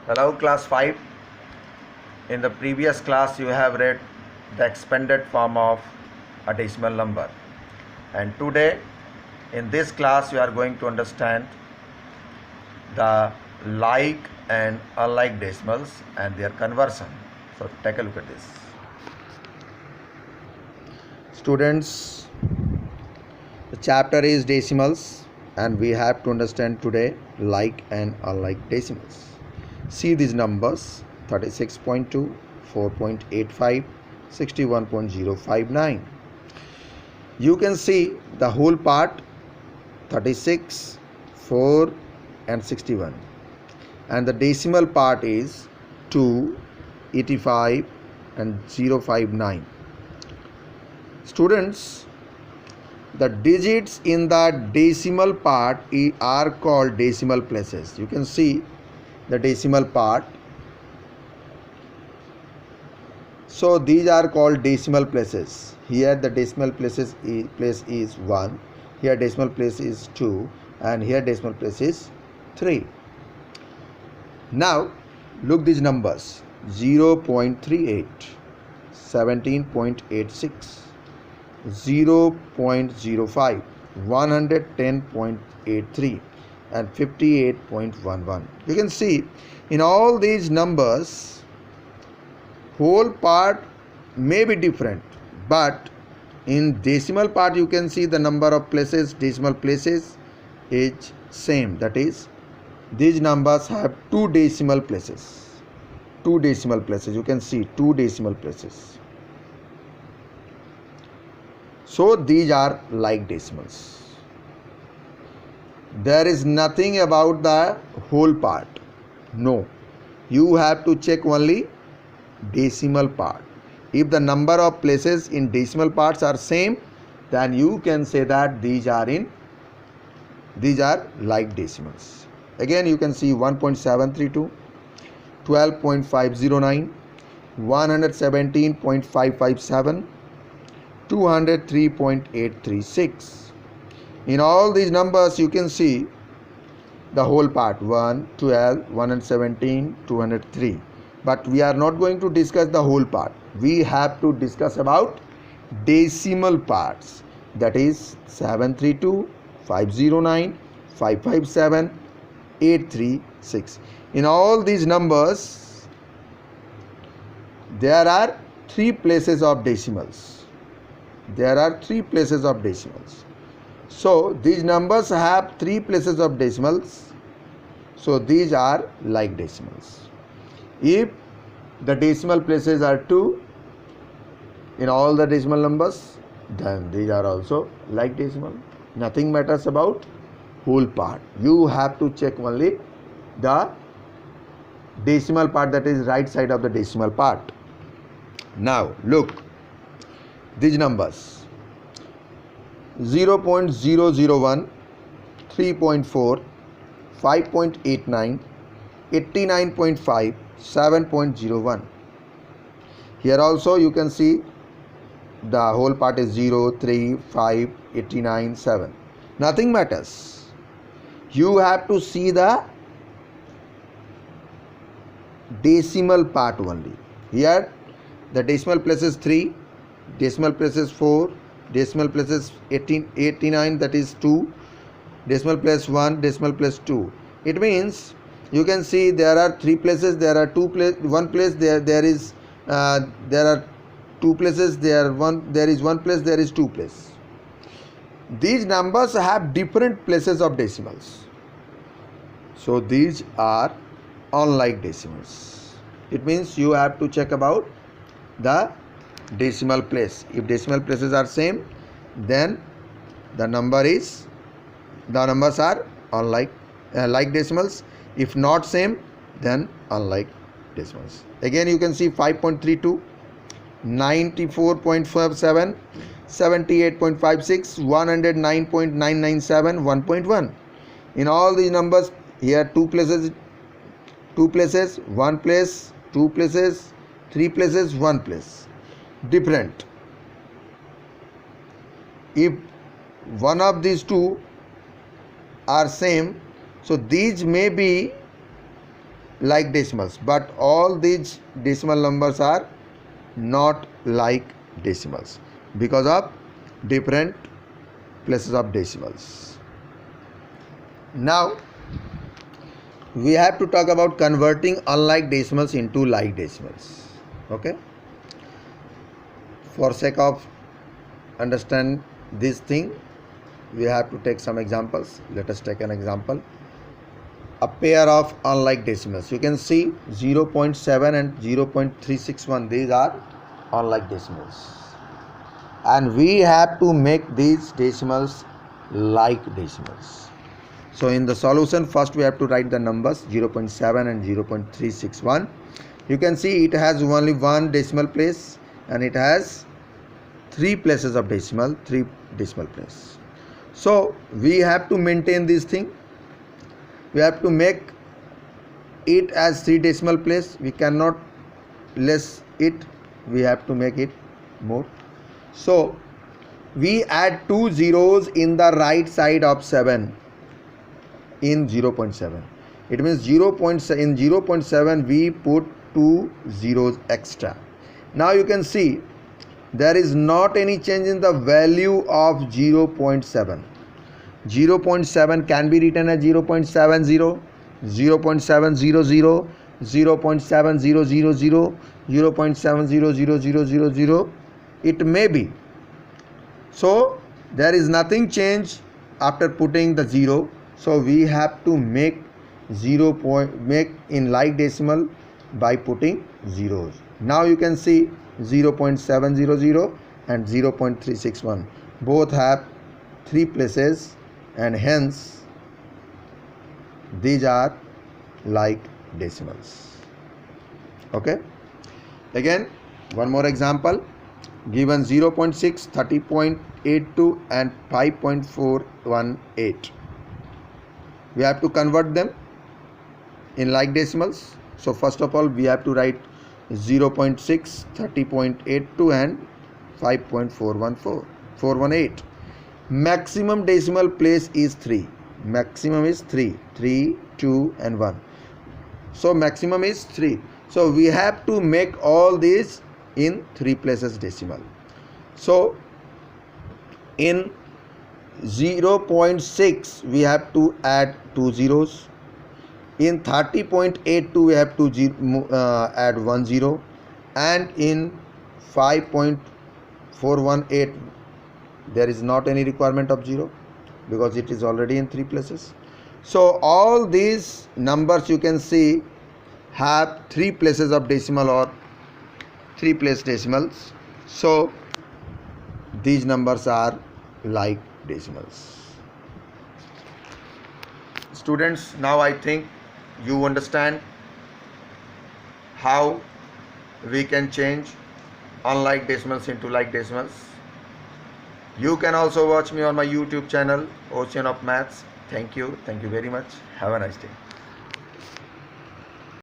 Hello class 5. In the previous class you have read the expanded form of a decimal number, and today in this class you are going to understand the like and unlike decimals and their conversion. So take a look at this. Students, the chapter is decimals and we have to understand today like and unlike decimals. See these numbers: 36.2, 4.85, 61.059. You can see the whole part 36, 4 and 61, and the decimal part is 2, 85 and 059. Students, the digits in the decimal part are called decimal places. You can see the decimal part. So these are called decimal places. Here the decimal place is 1, here decimal place is 2, and here decimal place is 3. Now look these numbers: 0.38, 17.86, 0.05, 110.83 and 58.11. You can see in all these numbers whole part may be different, but in decimal part you can see the number of places, decimal places is same. That is, these numbers have two decimal places. You can see two decimal places. So these are like decimals. There is nothing about the whole part. No, you have to check only decimal part. If the number of places in decimal parts are same, then you can say that these are like decimals. Again you can see 1.732, 12.509, 117.557, 203.836. In all these numbers you can see the whole part: 1, 12, 117, 203. But we are not going to discuss the whole part. We have to discuss about decimal parts. That is 732, 509, 557, 836. In all these numbers there are three places of decimals. So these numbers have three places of decimals. So these are like decimals. If the decimal places are 2 in all the decimal numbers, then these are also like decimal. Nothing matters about whole part. You have to check only the decimal part, that is right side of the decimal part. Now look these numbers: 0.001, 3.4, 5.89, 89.5, 7.01. Here also you can see the whole part is 0, 3, 5, 89, 7. Nothing matters. You have to see the decimal part only. Here the decimal place is 3, decimal place is 4, decimal place is 89, that is 2, decimal place 1, decimal place 2. It means you can see there are three places, there are one place, there are two places, there is one place, there is two places. These numbers have different places of decimals. So these are unlike decimals. It means you have to check about the decimal place. If decimal places are same, then the numbers are unlike like decimals. If not same, then unlike decimals. Again you can see 5.32, 94.57, 78.56, 109.997, 1.1. In all these numbers, here two places, one place, two places, three places, one place. Different. If one of these two are same, so these may be like decimals, but all these decimal numbers are not like decimals because of different places of decimals. Now we have to talk about converting unlike decimals into like decimals. Okay, for sake of understand this thing, we have to take some examples. Let us take an example. A pair of unlike decimals. You can see 0.7 and 0.361. These are unlike decimals, and we have to make these decimals like decimals. So in the solution, first we have to write the numbers 0.7 and 0.361. You can see it has only one decimal place and it has three places of decimal, three decimal place. So we have to maintain this thing. We have to make it as three decimal place. We cannot less it. We have to make it more. So we add two zeros in the right side of 7 in 0.7. It means in 0.7 we put two zeros extra. Now you can see there is not any change in the value of 0.7. 0.7 can be written as 0.70, 0.700, 0.7000, 0.700000. It may be. So there is nothing changed after putting the 0. So we have to make make in like decimal by putting zeros. Now you can see 0.700 and 0.361 both have three places, and hence these are like decimals. Okay, again one more example. Given 0.6, 30.82 and 5.418. We have to convert them in like decimals. So first of all we have to write 0.6, 30.82 and 5.418. Maximum decimal place is 3. Maximum is 3, 2 and 1. So maximum is 3. So we have to make all these in three places decimal. So in 0.6 we have to add two zeros. In 30.82 we have to add 1 0, and in 5.418 there is not any requirement of 0 because it is already in three places. So all these numbers you can see have three places of decimal or three place decimals. So these numbers are like decimals. Students, now I think you understand how we can change unlike decimals into like decimals. You can also watch me on my YouTube channel, Ocean of Maths. Thank you very much. Have a nice day.